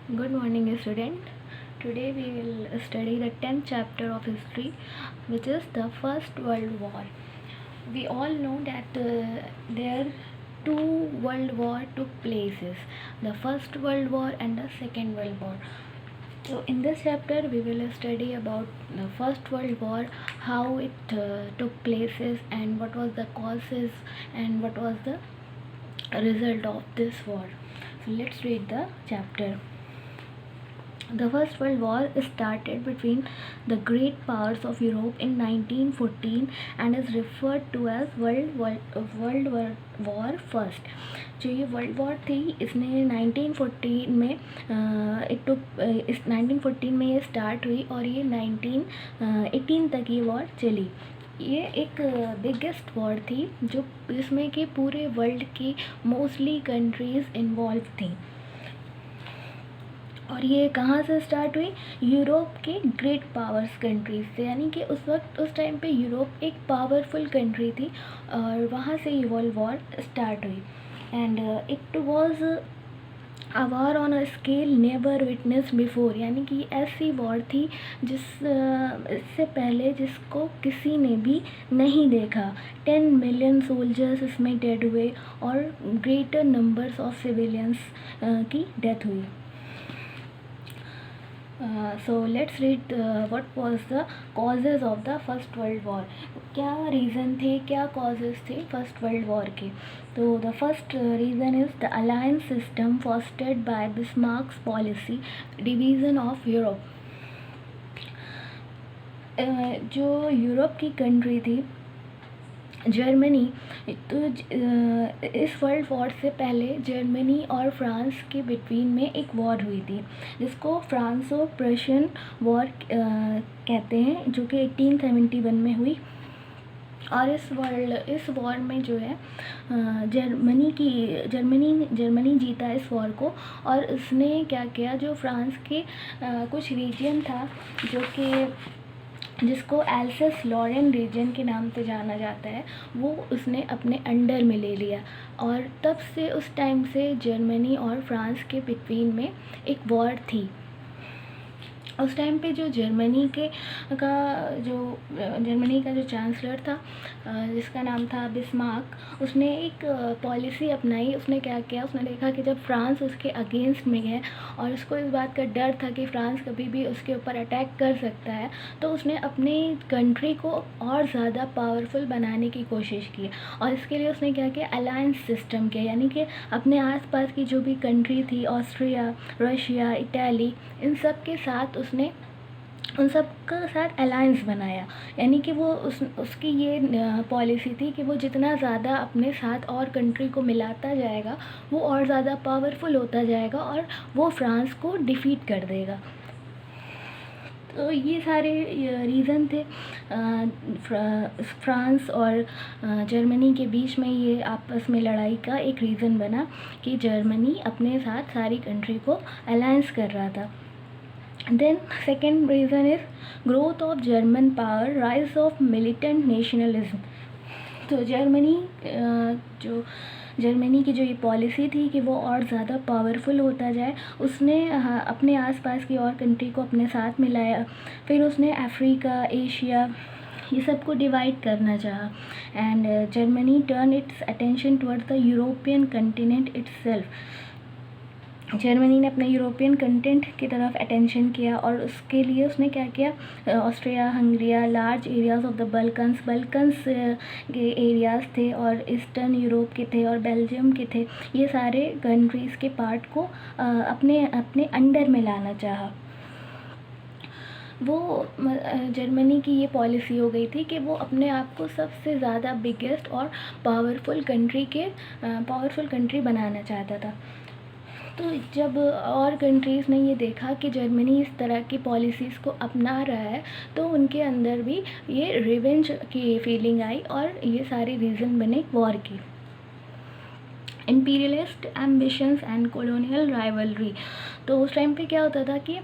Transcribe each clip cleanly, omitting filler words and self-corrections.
Good morning, student. Today we will study the 10th chapter of history, which is the First World War. We all know that there two world war took places, the First World War and the Second World War. So in this chapter we will study about the First World War, how it took places and what was the causes and what was the result of this war. So let's read the chapter. The First World War started between the great powers of Europe in 1914 and is referred to as World War First. जो ये world war थी इसने 1914 में इस 1914 में ये start हुई और ये 1918 तक ये वॉर चली। ये एक बिगेस्ट वॉर थी जो इसमें कि पूरे वर्ल्ड की मोस्टली कंट्रीज़ इन्वॉल्व थी और ये कहाँ से स्टार्ट हुई? यूरोप के ग्रेट पावर्स कंट्रीज से, यानी कि उस टाइम पे यूरोप एक पावरफुल कंट्री थी और वहाँ से ये वर्ल्ड वॉर स्टार्ट हुई। And it was a war on a scale never witness before, यानी कि ऐसी वॉर थी इससे पहले जिसको किसी ने भी नहीं देखा। 10 मिलियन सोल्जर्स इसमें डेड हुए और ग्रेटर नंबर्स ऑफ सिविलियंस की डेथ हुई। So let's read what was the causes of the First World War. क्या रीज़न थे, क्या causes थे फर्स्ट वर्ल्ड वॉर के? तो the first reason is the alliance system fostered by Bismarck's policy division of Europe. जो Europe की country थी Germany, तो इस वर्ल्ड वॉर से पहले जर्मनी और फ्रांस के बिटवीन में एक वॉर हुई थी जिसको फ्रांसो प्रशियन वॉर कहते हैं, जो कि 1871 में हुई। और इस वॉर में जो है जर्मनी जीता इस वॉर को। और उसने क्या किया, जो फ्रांस के कुछ रीजन था जो कि जिसको एल्सेस लॉरेन रीजन के नाम से जाना जाता है, वो उसने अपने अंडर में ले लिया। और तब से उस टाइम से जर्मनी और फ्रांस के बिटवीन में एक वॉर थी। उस टाइम पे जो जर्मनी का जो चांसलर था जिसका नाम था बिस्मार्क, उसने एक पॉलिसी अपनाई। उसने क्या किया, उसने देखा कि जब फ्रांस उसके अगेंस्ट में है और उसको इस बात का डर था कि फ्रांस कभी भी उसके ऊपर अटैक कर सकता है, तो उसने अपनी कंट्री को और ज़्यादा पावरफुल बनाने की कोशिश की। और इसके लिए उसने क्या किया, अलायंस सिस्टम किया, यानी कि अपने आसपास की जो भी कंट्री थी, ऑस्ट्रिया, रशिया, इटली, इन सब के साथ उसने उन सब के साथ अलायंस बनाया। यानी कि वो उसकी ये पॉलिसी थी कि वो जितना ज़्यादा अपने साथ और कंट्री को मिलाता जाएगा वो और ज़्यादा पावरफुल होता जाएगा और वो फ्रांस को डिफ़ीट कर देगा। तो ये सारे रीज़न थे फ्रांस और जर्मनी के बीच में ये आपस में लड़ाई का एक रीज़न बना कि जर्मनी अपने साथ सारी कंट्री को अलायंस कर रहा था। Then second reason is growth of German power, rise of militant nationalism. तो जर्मनी की जो ये पॉलिसी थी कि वो और ज़्यादा पावरफुल होता जाए, उसने अपने आसपास की और कंट्री को अपने साथ मिलाया। फिर उसने अफ्रीका, एशिया, ये सब को डिवाइड करना चाहा। And Germany turn it's attention towards the European continent itself. Germany ने अपने यूरोपियन कंटेंट की तरफ अटेंशन किया और उसके लिए उसने क्या किया, Austria, Hungary, large areas of the Balkans के एरियाज़ थे और ईस्टर्न यूरोप के थे और बेल्जियम के थे, ये सारे कंट्रीज़ के पार्ट को अपने अंडर में लाना चाहा। वो जर्मनी की ये पॉलिसी हो गई थी कि वो अपने आप को सबसे ज़्यादा बिगेस्ट और पावरफुल कंट्री बनाना चाहता था। तो जब और कंट्रीज़ ने ये देखा कि जर्मनी इस तरह की पॉलिसीज़ को अपना रहा है, तो उनके अंदर भी ये रिवेंज की फीलिंग आई और ये सारे रीज़न बने वॉर की। Imperialist ambitions and colonial rivalry. तो उस टाइम पे क्या होता था कि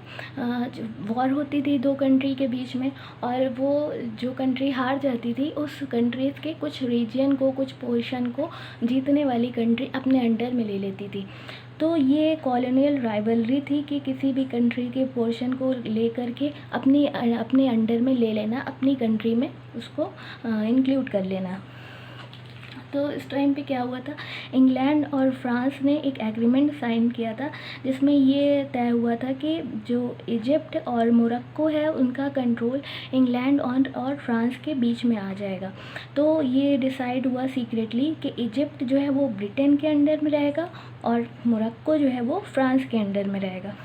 वॉर होती थी दो कंट्री के बीच में, और वो जो कंट्री हार जाती थी उस कंट्रीज़ के कुछ रीजन को, कुछ पोर्शन को जीतने वाली कंट्री अपने अंडर में ले लेती थी। तो ये कॉलोनियल राइवलरी थी कि किसी भी कंट्री के पोर्शन को लेकर के अपने अंडर में ले लेना, अपनी कंट्री में उसको इंक्लूड कर लेना। तो इस टाइम पे क्या हुआ था, इंग्लैंड और फ्रांस ने एक एग्रीमेंट साइन किया था जिसमें ये तय हुआ था कि जो इजिप्ट और मोरक्को है उनका कंट्रोल इंग्लैंड और फ्रांस के बीच में आ जाएगा। तो ये डिसाइड हुआ सीक्रेटली कि इजिप्ट जो है वो ब्रिटेन के अंडर में रहेगा और मोरक्को जो है वो फ्रांस के अंडर में रहेगा।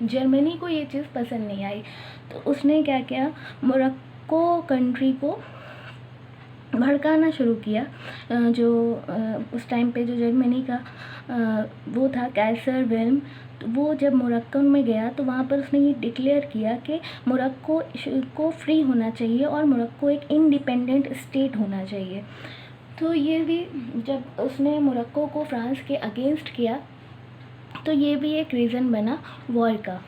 जर्मनी को ये चीज़ पसंद नहीं आई, तो उसने क्या किया, मोरक्को कंट्री को भड़काना शुरू किया। जो उस टाइम पे जो जर्मनी का वो था कैसर विल्म, तो वो जब मोरक्को में गया तो वहाँ पर उसने ये डिक्लेयर किया कि मोरक्को को फ्री होना चाहिए और मोरक्को एक इंडिपेंडेंट स्टेट होना चाहिए। तो ये भी जब उसने मोरक्को को फ्रांस के अगेंस्ट किया तो ये भी एक रीज़न बना वॉर का।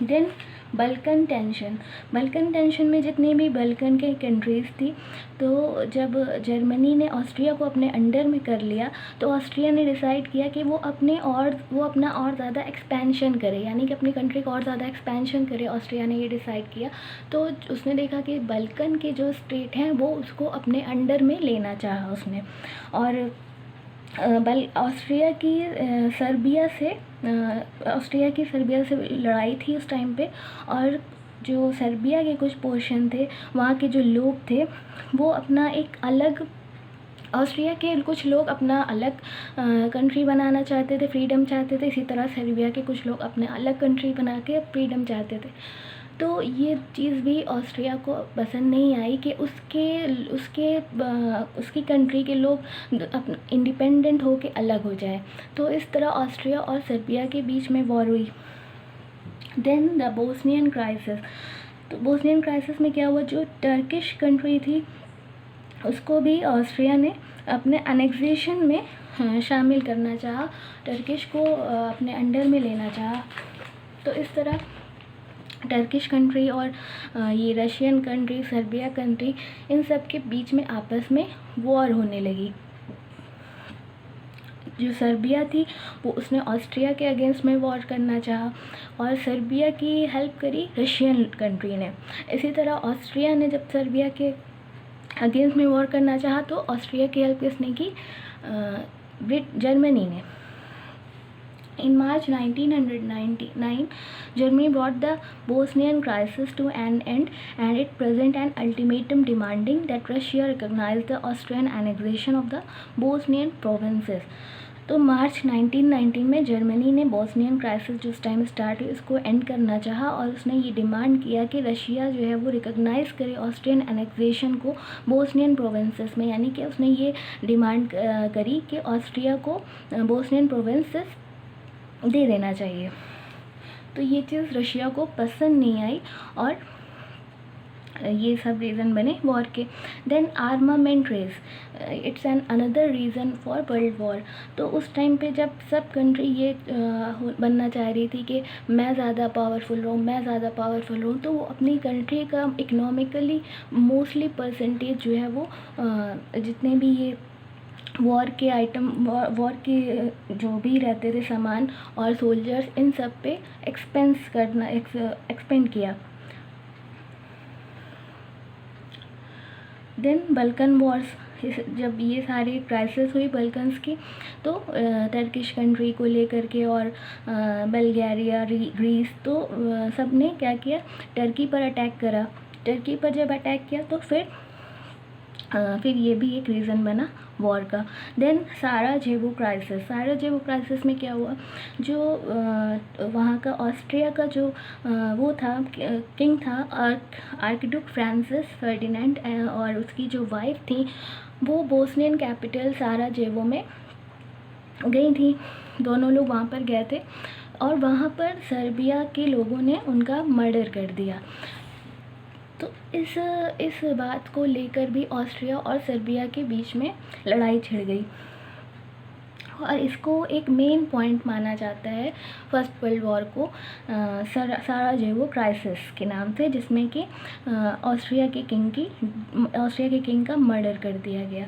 देन बल्कन टेंशन में जितनी भी बल्कन के कंट्रीज़ थी, तो जब जर्मनी ने ऑस्ट्रिया को अपने अंडर में कर लिया तो ऑस्ट्रिया ने डिसाइड किया कि वो अपना और ज़्यादा एक्सपेंशन करे, यानी कि अपनी कंट्री का और ज़्यादा एक्सपेंशन करे। ऑस्ट्रिया ने ये डिसाइड किया, तो उसने देखा कि बल्कन के जो स्टेट हैं वो उसको अपने अंडर में लेना चाहा उसने। और ऑस्ट्रिया की सर्बिया से लड़ाई थी उस टाइम पे, और जो सर्बिया के कुछ पोर्शन थे वहाँ के जो लोग थे वो अपना एक अलग, ऑस्ट्रिया के कुछ लोग अपना अलग कंट्री बनाना चाहते थे, फ्रीडम चाहते थे। इसी तरह सर्बिया के कुछ लोग अपने अलग कंट्री बना के फ्रीडम चाहते थे। तो ये चीज़ भी ऑस्ट्रिया को पसंद नहीं आई कि उसकी कंट्री के लोग इंडिपेंडेंट हो के अलग हो जाए। तो इस तरह ऑस्ट्रिया और सर्बिया के बीच में वॉर हुई। Then the Bosnian crisis. तो बोस्नियन क्राइसिस में क्या हुआ, जो टर्किश कंट्री थी उसको भी ऑस्ट्रिया ने अपने अनेक्सेशन में शामिल करना चाहा, टर्किश को अपने अंडर में लेना चाहा। तो इस तरह टर्किश कंट्री और ये रशियन कंट्री, सर्बिया कंट्री, इन सब के बीच में आपस में वॉर होने लगी। जो सर्बिया थी वो उसने ऑस्ट्रिया के अगेंस्ट में वॉर करना चाहा और सर्बिया की हेल्प करी रशियन कंट्री ने। इसी तरह ऑस्ट्रिया ने जब सर्बिया के अगेंस्ट में वॉर करना चाहा तो ऑस्ट्रिया की हेल्प किसने की, जर्मनी ने। In March 1999, Germany brought the Bosnian crisis to an end, and it presented an ultimatum demanding that Russia recognize the Austrian annexation of the Bosnian provinces. तो मार्च 1990 में जर्मनी ने बोस्नियन क्राइसिस जो उस time start हुई उसको and करना चाहा और उसने ये डिमांड किया कि रशिया जो है वो रिकॉग्नाइज़ करे ऑस्ट्रियन एनेक्सेशन को बोस्नियन प्रोविंसेस में, यानी कि उसने ये डिमांड करी कि ऑस्ट्रिया को बोस्नियन प्रोविंसेस दे देना चाहिए। तो ये चीज़ रशिया को पसंद नहीं आई और ये सब रीज़न बने वॉर के। Then armament race, it's an another reason for world war. तो उस टाइम पे जब सब कंट्री ये बनना चाह रही थी कि मैं ज़्यादा पावरफुल रहूँ, तो वो अपनी कंट्री का इकोनॉमिकली मोस्टली परसेंटेज जो है वो जितने भी ये वॉर के आइटम, वॉर के जो भी रहते थे सामान और सोल्जर्स, इन सब पे एक्सपेंड किया। देन बल्कन वॉर्स, जब ये सारी क्राइसिस हुई बल्कन्स की, तो टर्किश कंट्री को लेकर के और बल्गारिया, ग्रीस, तो सब ने क्या किया, टर्की पर अटैक करा। टर्की पर जब अटैक किया तो फिर ये भी एक रीज़न बना वॉर का। देन साराजेवो क्राइसिस में क्या हुआ, जो वहाँ का ऑस्ट्रिया का जो वो था किंग था आर्कड्यूक फ्रांसिस फर्डिनेंड, और उसकी जो वाइफ थी वो बोस्नियन कैपिटल साराजेवो में गई थी। दोनों लोग वहाँ पर गए थे और वहाँ पर सर्बिया के लोगों ने उनका मर्डर कर दिया। तो इस बात को लेकर भी ऑस्ट्रिया और सर्बिया के बीच में लड़ाई छिड़ गई और इसको एक मेन पॉइंट माना जाता है फर्स्ट वर्ल्ड वॉर को, साराजेवो क्राइसिस के नाम से, जिसमें कि ऑस्ट्रिया के किंग का मर्डर कर दिया गया।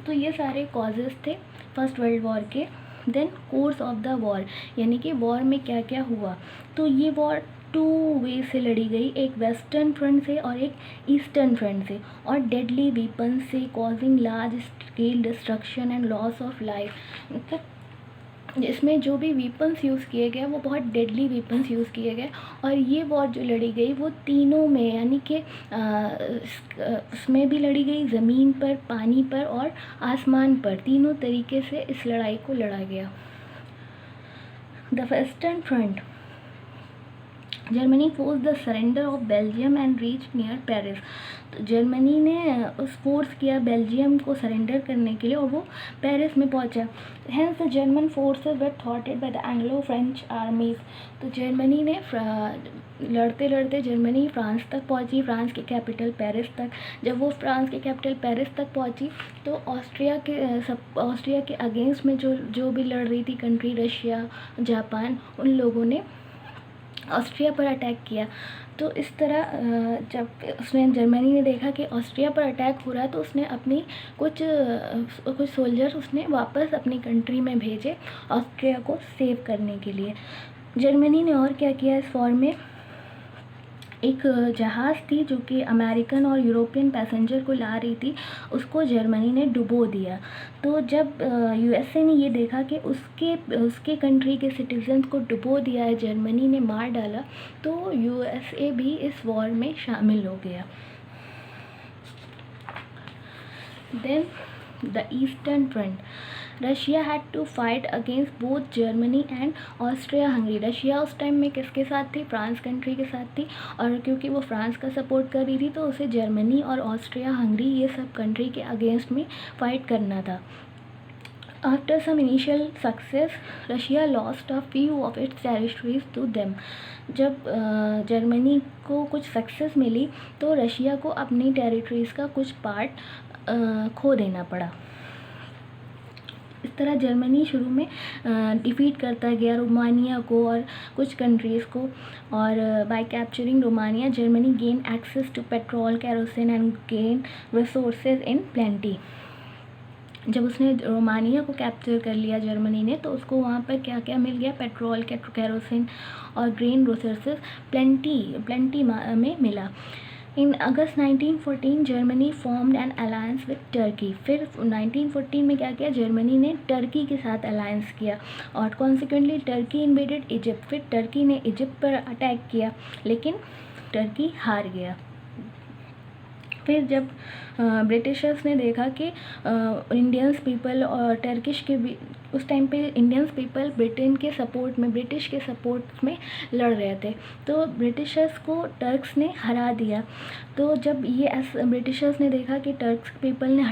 तो ये सारे कॉजेज़ थे फर्स्ट वर्ल्ड वॉर के। Then course of the war, यानी कि वॉर में क्या क्या हुआ। तो ये वॉर 2 वे से लड़ी गई, एक वेस्टर्न फ्रंट से और एक ईस्टर्न फ्रंट से, और डेडली वेपन से, causing large scale destruction and loss of life. मतलब इसमें जो भी वेपन्स यूज़ किए गए वो बहुत डेडली वेपन्स यूज़ किए गए। और ये वॉर जो लड़ी गई वो तीनों में, यानी कि उसमें भी लड़ी गई, ज़मीन पर, पानी पर और आसमान पर, तीनों तरीके से इस लड़ाई को लड़ा गया। The western front, Germany force the surrender of Belgium and reach near Paris. तो जर्मनी ने उस फोर्स किया बेल्जियम को सरेंडर करने के लिए और वो पेरिस में पहुंचा। Hence the German forces were थॉटेड by the Anglo French armies. तो जर्मनी ने लड़ते लड़ते जर्मनी फ्रांस तक पहुंची, फ्रांस की कैपिटल पेरिस तक। जब वो फ्रांस की कैपिटल पेरिस तक पहुंची तो ऑस्ट्रिया के अगेंस्ट में जो भी लड़ रही थी कंट्री, रशिया, जापान, उन लोगों ने ऑस्ट्रिया पर अटैक किया। तो इस तरह जब उसने जर्मनी ने देखा कि ऑस्ट्रिया पर अटैक हो रहा है तो उसने अपनी कुछ सोल्जर्स उसने वापस अपनी कंट्री में भेजे ऑस्ट्रिया को सेव करने के लिए। जर्मनी ने और क्या किया इस वॉर में, एक जहाज़ थी जो कि अमेरिकन और यूरोपियन पैसेंजर को ला रही थी, उसको जर्मनी ने डुबो दिया। तो जब यूएसए ने ये देखा कि उसके कंट्री के सिटीजन्स को डुबो दिया है, जर्मनी ने मार डाला, तो यूएसए भी इस वॉर में शामिल हो गया। Then the eastern front, Russia had to fight against both Germany and Austria Hungary. Russia उस टाइम में किसके साथ थी, फ्रांस कंट्री के साथ थी, और क्योंकि वो फ्रांस का सपोर्ट कर रही थी तो उसे जर्मनी और ऑस्ट्रिया हंगरी ये सब कंट्री के अगेंस्ट में फ़ाइट करना था। After some initial success Russia lost a few of its territories to them. जब जर्मनी को कुछ सक्सेस मिली तो रशिया को अपनी टेरिटरीज़ का कुछ पार्ट खो देना पड़ा। इस तरह जर्मनी शुरू में डिफ़ीट करता गया रोमानिया को और कुछ कंट्रीज़ को, और by capturing Romania Germany gain access to petrol, kerosene and gain resources in plenty. जब उसने रोमानिया को कैप्चर कर लिया जर्मनी ने तो उसको वहाँ पर क्या क्या मिल गया, पेट्रोल, केरोसिन और ग्रेन रिसोर्सेज प्लेंटी में मिला। इन अगस्त 1914 Germany formed an alliance with Turkey. फिर 1914 में क्या किया, जर्मनी ने टर्की के साथ अलायंस किया और कॉन्सिक्वेंटली टर्की इन्वेडेड इजिप्ट। फिर टर्की ने इजिप्ट पर अटैक किया लेकिन टर्की हार गया। फिर जब ब्रिटिशर्स ने देखा कि इंडियंस पीपल और टर्किश के भी उस टाइम पे इंडियंस पीपल ब्रिटिश के सपोर्ट में लड़ रहे थे, तो ब्रिटिशर्स को टर्क्स ने हरा दिया। तो जब ये ब्रिटिशर्स ने देखा कि टर्क्स पीपल ने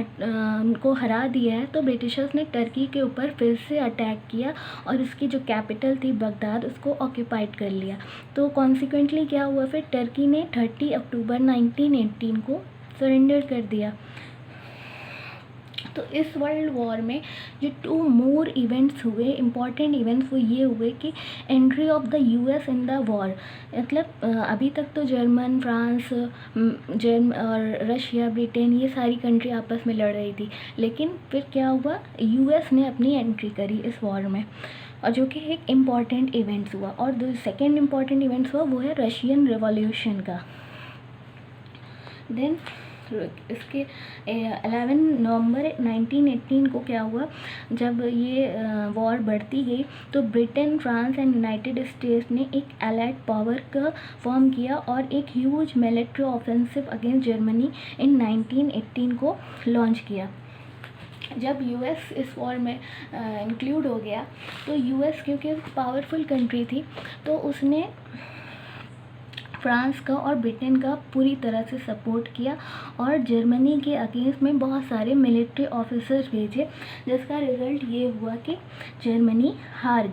उनको हरा दिया है तो ब्रिटिशर्स ने टर्की के ऊपर फिर से अटैक किया और उसकी जो कैपिटल थी बगदाद उसको ऑक्यूपाइड कर लिया। तो कॉन्सिक्वेंटली क्या हुआ, फिर टर्की ने 30 अक्टूबर 1918 को सरेंडर कर दिया। तो इस वर्ल्ड वॉर में जो 2 मोर इवेंट्स हुए, इम्पॉर्टेंट इवेंट्स, वो ये हुए कि entry of the US in the war. मतलब अभी तक तो जर्मन, फ्रांस, और रशिया, ब्रिटेन, ये सारी कंट्री आपस में लड़ रही थी, लेकिन फिर क्या हुआ, यूएस ने अपनी एंट्री करी इस वॉर में, और जो कि एक इम्पॉर्टेंट इवेंट्स हुआ। और जो सेकेंड इम्पॉर्टेंट इवेंट्स हुआ वो है रशियन रिवॉल्यूशन का। देन इसके 11 नवंबर 1918 को क्या हुआ, जब ये वॉर बढ़ती गई तो Britain, France and United states ने एक एलाइड पावर का फॉर्म किया और एक huge military offensive against Germany in 1918 को लॉन्च किया। जब यूएस इस वॉर में इंक्लूड हो गया तो यूएस क्योंकि पावरफुल कंट्री थी तो उसने फ्रांस का और ब्रिटेन का पूरी तरह से सपोर्ट किया और जर्मनी के अगेंस्ट में बहुत सारे मिलिट्री ऑफिसर्स भेजे, जिसका रिज़ल्ट ये हुआ कि जर्मनी हार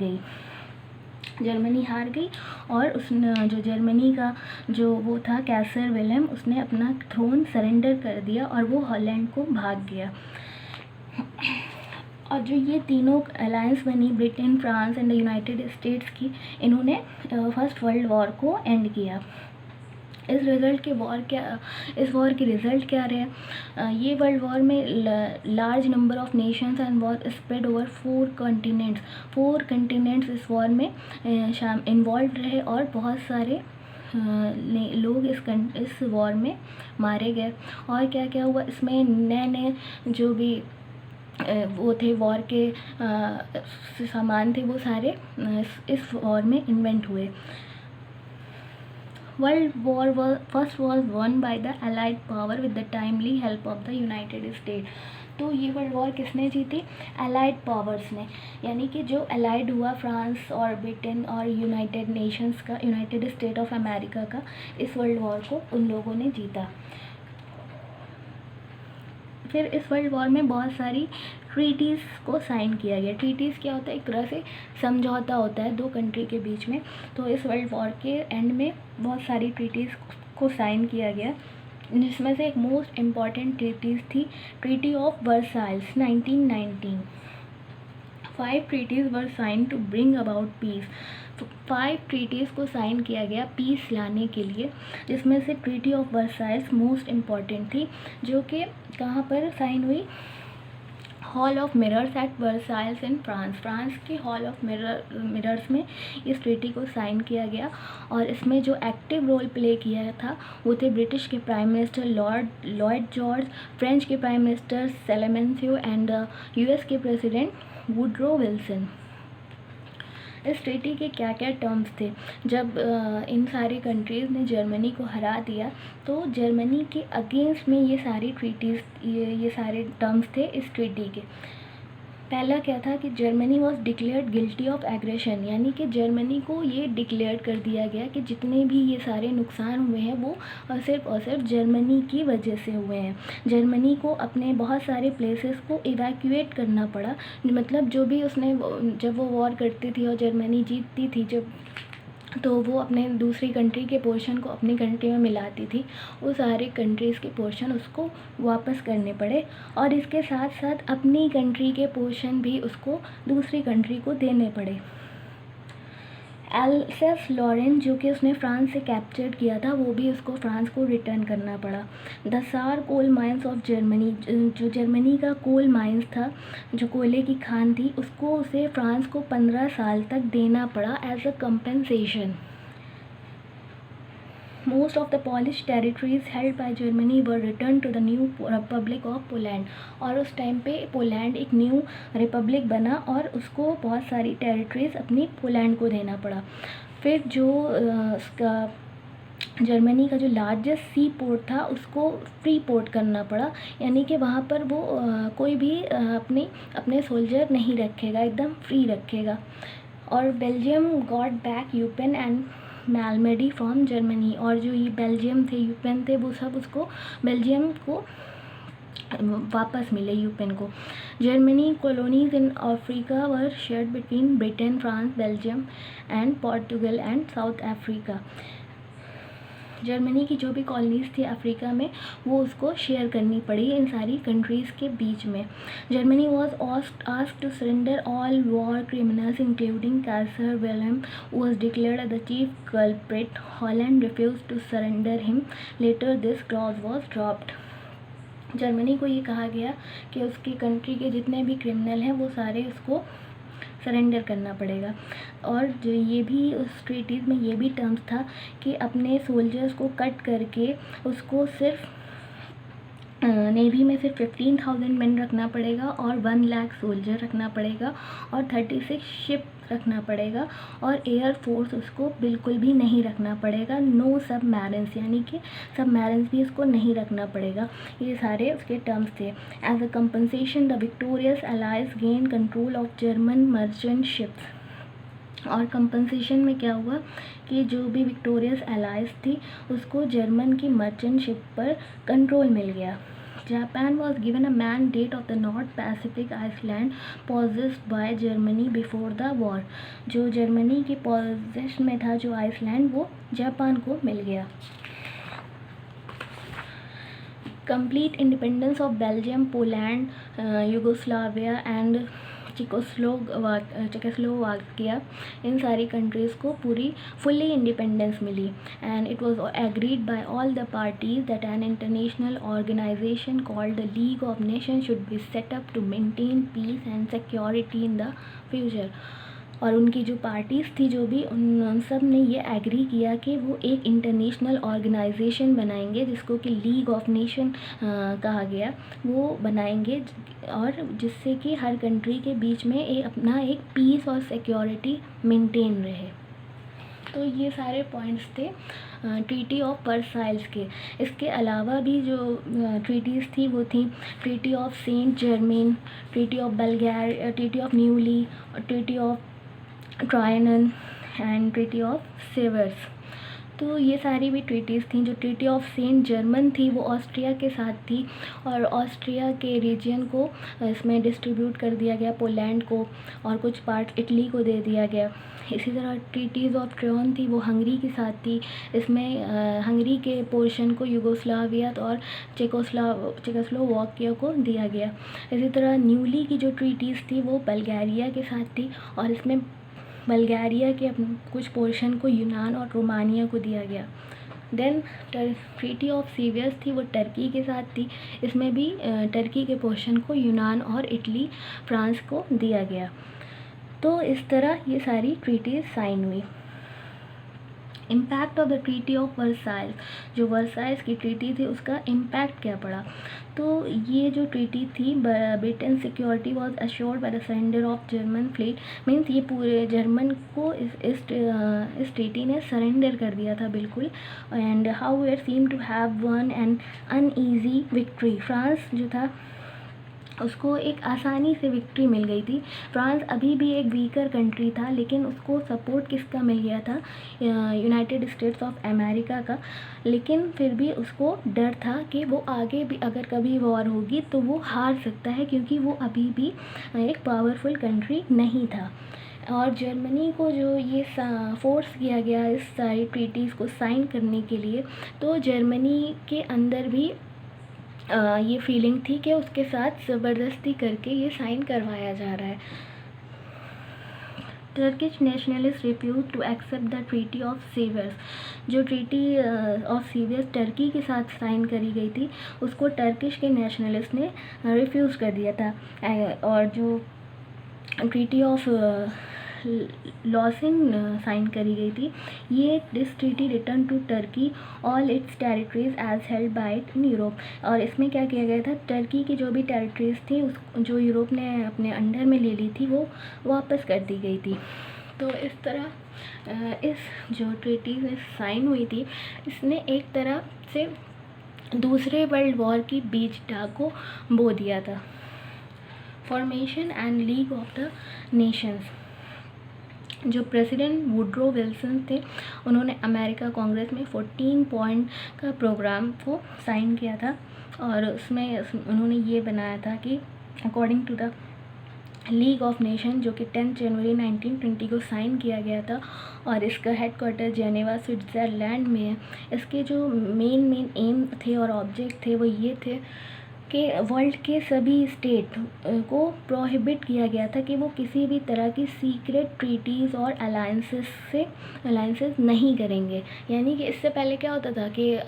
गई और उसने जो जर्मनी का जो वो था कैसर विलियम, उसने अपना थ्रोन सरेंडर कर दिया और वो हॉलैंड को भाग गया। और जो ये तीनों अलायंस बनी, Britain, France and the United states की, इन्होंने फर्स्ट वर्ल्ड वॉर को एंड किया। इस वॉर के रिज़ल्ट क्या रहे? ये वर्ल्ड वॉर में large number of Nations and war spread over 4 continents इस वॉर में इन्वॉल्व रहे और बहुत सारे लोग इस वॉर में मारे गए। और क्या क्या हुआ इसमें, नए नए जो भी वो थे वॉर के सामान थे, वो सारे इस वॉर में इन्वेंट हुए। First was won by the Allied power with the timely help of the United States। तो ये वर्ल्ड वॉर किसने जीती? अलाइड पावर्स ने, यानी कि जो अलाइड हुआ फ्रांस और ब्रिटेन और यूनाइटेड स्टेट ऑफ अमेरिका का, इस वर्ल्ड वॉर को उन लोगों ने जीता। फिर इस वर्ल्ड वॉर में बहुत सारी ट्रीटीज़ को साइन किया गया। ट्रीटीज़ क्या होता है? एक तरह से समझौता होता है 2 कंट्री के बीच में। तो इस वर्ल्ड वॉर के एंड में बहुत सारी ट्रीटीज़ को साइन किया गया, जिसमें से एक मोस्ट इम्पॉर्टेंट ट्रीटीज़ थी treaty of Versailles 1919। 5 treaties were sign to bring about piece. तो 5 ट्रीटीज़ को साइन किया गया पीस लाने के लिए, जिसमें से treaty of Versailles most important थी, जो कि कहाँ पर साइन हुई? Hall of mirrors at Versailles in France के हॉल ऑफ मिरर्स में इस ट्रीटी को साइन किया गया। और इसमें जो एक्टिव रोल प्ले किया था वो थे ब्रिटिश के prime minister Lloyd George, French के प्राइम मिनिस्टर सेलेमेंसियो एंड यूएस के प्रेसिडेंट वुडरो विल्सन। इस ट्रीटी के क्या क्या टर्म्स थे? जब इन सारी कंट्रीज़ ने जर्मनी को हरा दिया, तो जर्मनी के अगेंस्ट में ये सारे टर्म्स थे इस ट्रीटी के। पहला क्या था कि Germany was declared guilty of aggression, यानी कि जर्मनी को ये डिक्लेयर कर दिया गया कि जितने भी ये सारे नुकसान हुए हैं वो सिर्फ और सिर्फ जर्मनी की वजह से हुए हैं। जर्मनी को अपने बहुत सारे प्लेसेस को इवैक्यूएट करना पड़ा, मतलब जो भी उसने जब वो वॉर करती थी और जर्मनी जीतती थी तो वो अपने दूसरी कंट्री के पोर्शन को अपनी कंट्री में मिलाती थी, वो सारे कंट्रीज़ के पोर्शन उसको वापस करने पड़े, और इसके साथ साथ अपनी कंट्री के पोर्शन भी उसको दूसरी कंट्री को देने पड़े। एल्सेस लॉरेन जो कि उसने फ्रांस से कैप्चर किया था, वो भी उसको फ्रांस को रिटर्न करना पड़ा। द सार कोल माइंस ऑफ जर्मनी, जो जर्मनी का कोल माइंस था, जो कोयले की खान थी, उसे फ्रांस को 15 साल तक देना पड़ा as a compensation. Most of the Polish territories held by Germany were returned to the new Republic of Poland। और उस टाइम पे पोलैंड एक न्यू रिपब्लिक बना और उसको बहुत सारी टेरिटरीज़ अपनी पोलैंड को देना पड़ा। फिर जो उसका जर्मनी का जो लार्जेस्ट सी पोर्ट था उसको फ्री पोर्ट करना पड़ा, यानी कि वहाँ पर वो कोई भी अपने सोल्जर नहीं रखेगा, एकदम फ्री रखेगा। और Belgium got back Eupen and Malmedy from Germany, और जो ये बेल्जियम थे, यूपेन थे, वो सब उसको बेल्जियम को वापस मिले यूपेन को। Germany colonies in Africa were shared between Britain, France, Belgium and Portugal and south Africa. Germany की जो भी कॉलोनीज़ थी अफ्रीका में, वो उसको शेयर करनी पड़ी इन सारी कंट्रीज़ के बीच में। Germany was asked to surrender all war criminals including Kaiser William was declared the chief culprit. Holland refuse to surrender him, later this clause was dropped. Germany को ये कहा गया कि उसकी कंट्री के जितने भी क्रिमिनल हैं वो सारे उसको सरेंडर करना पड़ेगा। और जो ये भी उस ट्रीटीज़ में ये भी टर्म्स था कि अपने सोल्जर्स को कट करके उसको सिर्फ नेवी में सिर्फ 15,000 मैन रखना पड़ेगा और 1 लाख सोल्जर रखना पड़ेगा और 36 शिप रखना पड़ेगा, और एयर फोर्स उसको बिल्कुल भी नहीं रखना पड़ेगा। नो सबमैरिन्स, यानी कि सबमैरिन्स भी उसको नहीं रखना पड़ेगा। ये सारे उसके टर्म्स थे। As a compensation the victorious allies gain control of German merchant ships. और कंपनसेशन में क्या हुआ कि जो भी विक्टोरियस अलाइज थी उसको जर्मन की मर्चेंट शिप पर कंट्रोल मिल गया। Japan was given a mandate of the North Pacific Island possessed by Germany before the war। जो जर्मनी की पोजेशन में था जो आइसलैंड, वो जापान को मिल गया। Complete independence of Belgium, Poland, Yugoslavia and Czechoslovakia, इन सारी कंट्रीज़ को पूरी फुल्ली इंडिपेंडेंस मिली। And it was agreed by all the parties that an international organisation called the League of Nations should be set up to maintain peace and security in the future. और उनकी जो parties थी, जो भी, उन सब ने ये एग्री किया कि वो एक इंटरनेशनल ऑर्गेनाइजेशन बनाएंगे जिसको कि लीग ऑफ नेशन कहा गया, वो बनाएंगे, और जिससे कि हर कंट्री के बीच में अपना एक पीस और सिक्योरिटी मेंटेन रहे। तो ये सारे पॉइंट्स थे ट्रीटी ऑफ वर्साइल्स के। इसके अलावा भी जो ट्रीटीज़ थी वो थी treaty of Saint Germain, treaty of Bulgaria, treaty of Neuilly, treaty of Trianon and treaty of Sevres. तो ये सारी भी ट्रीटीज़ थी। जो ट्रीटी ऑफ सेंट जर्मन थी वो ऑस्ट्रिया के साथ थी, और ऑस्ट्रिया के रीजन को इसमें डिस्ट्रीब्यूट कर दिया गया, पोलैंड को, और कुछ पार्ट इटली को दे दिया गया। इसी तरह ट्रीटीज़ ऑफ ट्रियोन थी, वो हंगरी के साथ थी। इसमें हंगरी के पोर्शन को यूगोस्लाविया और चेकोस्लोवाकिया को दिया गया। इसी तरह न्यूली की जो ट्रीटीज़ थी वो बल्गारिया के साथ थी, और इसमें बल्गारिया के कुछ पोर्शन को यूनान और रोमानिया को दिया गया। देन ट्रीटी ऑफ सीवियस थी, वो टर्की के साथ थी। इसमें भी टर्की के पोर्शन को यूनान और इटली, फ्रांस को दिया गया। तो इस तरह ये सारी ट्रीटीज़ साइन हुई। Impact of the treaty of Versailles, जो वर्साइल्स की ट्रीटी थी उसका इम्पैक्ट क्या पड़ा। तो ये जो ट्रीटी थी, Britain security was assured by the surrender of German fleet, means ये पूरे जर्मन को इस ट्रीटी ने सरेंडर कर दिया था बिल्कुल। And however seem to have won an uneasy victory, France जो था उसको एक आसानी से विक्ट्री मिल गई थी। फ्रांस अभी भी एक वीकर कंट्री था, लेकिन उसको सपोर्ट किसका मिल गया था, यूनाइटेड स्टेट्स ऑफ अमेरिका का। लेकिन फिर भी उसको डर था कि वो आगे भी अगर कभी वॉर होगी तो वो हार सकता है, क्योंकि वो अभी भी एक पावरफुल कंट्री नहीं था। और जर्मनी को जो ये फोर्स किया गया इस सारी ट्रीटीज़ को साइन करने के लिए, तो जर्मनी के अंदर भी ये फीलिंग थी कि उसके साथ ज़बरदस्ती करके ये साइन करवाया जा रहा है। Turkish nationalist refuse to accept the treaty of Sevres, जो ट्रीटी ऑफ सीवियर्स टर्की के साथ साइन करी गई थी उसको टर्किश के नेशनलिस्ट ने रिफ्यूज़ कर दिया था। और जो ट्रीटी ऑफ लॉसिन साइन करी गई थी, ये this treaty return to Turkey all its territories as held by it in Europe. और इसमें क्या किया गया था, टर्की की जो भी टेरिटरीज थी उस जो यूरोप ने अपने अंडर में ले ली थी वो वापस कर दी गई थी। तो इस तरह इस जो ट्रीटी में साइन हुई थी, इसने एक तरह से दूसरे वर्ल्ड वॉर की बीज डाग को बो दिया था। Formation and league of the Nations, जो प्रेसिडेंट वुड्रो विल्सन थे उन्होंने अमेरिका कांग्रेस में 14 पॉइंट का प्रोग्राम को साइन किया था, और उसमें उन्होंने ये बनाया था कि according to the League of Nation, जो कि 10 जनवरी 1920 को साइन किया गया था, और इसका हेडक्वार्टर जेनेवा स्विट्ज़रलैंड में है। इसके जो मेन एम थे और ऑब्जेक्ट थे वो ये थे कि वर्ल्ड के सभी स्टेट को प्रोहिबिट किया गया था कि वो किसी भी तरह की सीक्रेट ट्रीटीज़ और अलाइंसेस नहीं करेंगे। यानी कि इससे पहले क्या होता था कि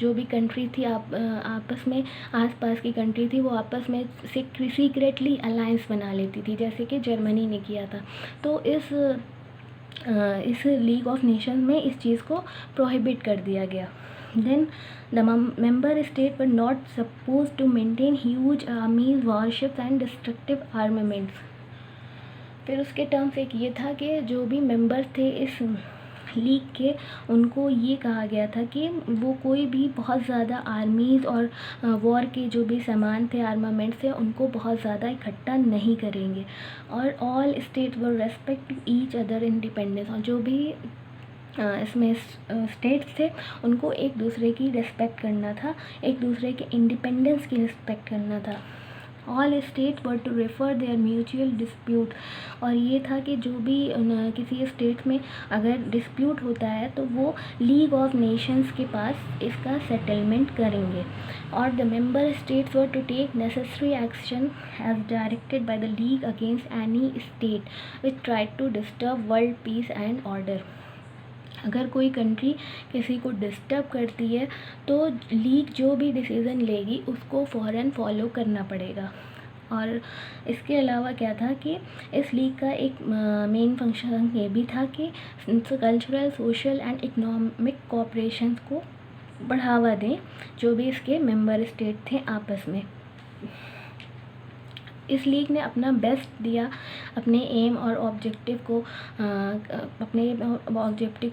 जो भी कंट्री थी आपस में, आसपास की कंट्री थी, वो आपस में सीक्रेटली अलाइंस बना लेती थी, जैसे कि जर्मनी ने किया था। तो इस लीग ऑफ नेशन में इस चीज़ को प्रोहिबिट कर दिया गया। Then the member states were not supposed to maintain huge armies, warships and destructive armaments. फिर उसके टर्म्स एक ये था कि जो भी मेंबर थे इस लीग के, उनको ये कहा गया था कि वो कोई भी बहुत ज़्यादा आर्मीज़ और वॉर के जो भी सामान थे, आर्मामेंट्स थे, उनको बहुत ज़्यादा इकट्ठा नहीं करेंगे। और all state were respect to each other independence, और जो भी इसमें स्टेट्स थे उनको एक दूसरे की रिस्पेक्ट करना था, एक दूसरे के इंडिपेंडेंस की रिस्पेक्ट करना था। All states were to refer their mutual dispute, और ये था कि जो भी किसी स्टेट में अगर डिस्प्यूट होता है तो वो लीग ऑफ नेशंस के पास इसका सेटलमेंट करेंगे। और the member states were to take necessary action as directed by the League against any state which tried to disturb world peace and order. अगर कोई कंट्री किसी को डिस्टर्ब करती है तो लीग जो भी डिसीज़न लेगी उसको फ़ौरन फॉलो करना पड़ेगा। और इसके अलावा क्या था कि इस लीग का एक मेन फंक्शन ये भी था कि cultural, social and economic cooperation को बढ़ावा दें जो भी इसके मेंबर स्टेट थे आपस में। इस लीग ने अपना बेस्ट दिया अपने एम और ऑब्जेक्टिव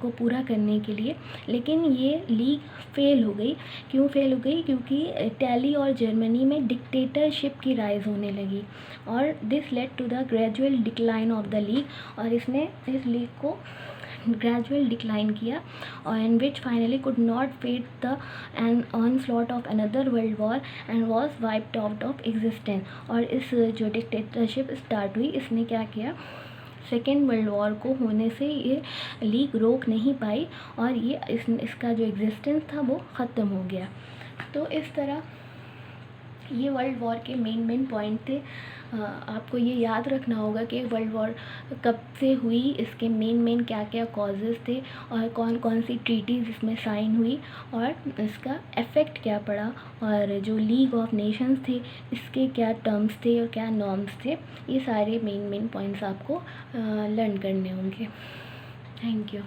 को पूरा करने के लिए, लेकिन ये लीग फेल हो गई। क्यों फेल हो गई? क्योंकि इटली और जर्मनी में डिक्टेटरशिप की राइज होने लगी और this led to the gradual decline of the league, और इसने इस लीग को ग्रेजुअल डिक्लाइन किया और in which finally could not fate the an onslaught of another world war and was wiped out of existence. और इस जो dictatorship start हुई इसने क्या किया, सेकेंड वर्ल्ड वॉर को होने से ये लीग रोक नहीं पाई और ये इसका जो एग्जिस्टेंस था वो ख़त्म हो गया। तो इस तरह ये वर्ल्ड वॉर के मेन पॉइंट थे। आपको ये याद रखना होगा कि वर्ल्ड वॉर कब से हुई, इसके मेन क्या क्या कॉजेज़ थे और कौन कौन सी ट्रीटीज़ इसमें साइन हुई और इसका इफ़ेक्ट क्या पड़ा, और जो लीग ऑफ नेशंस थे इसके क्या टर्म्स थे और क्या नॉर्म्स थे। ये सारे मेन पॉइंट्स आपको लर्न करने होंगे। Thank you.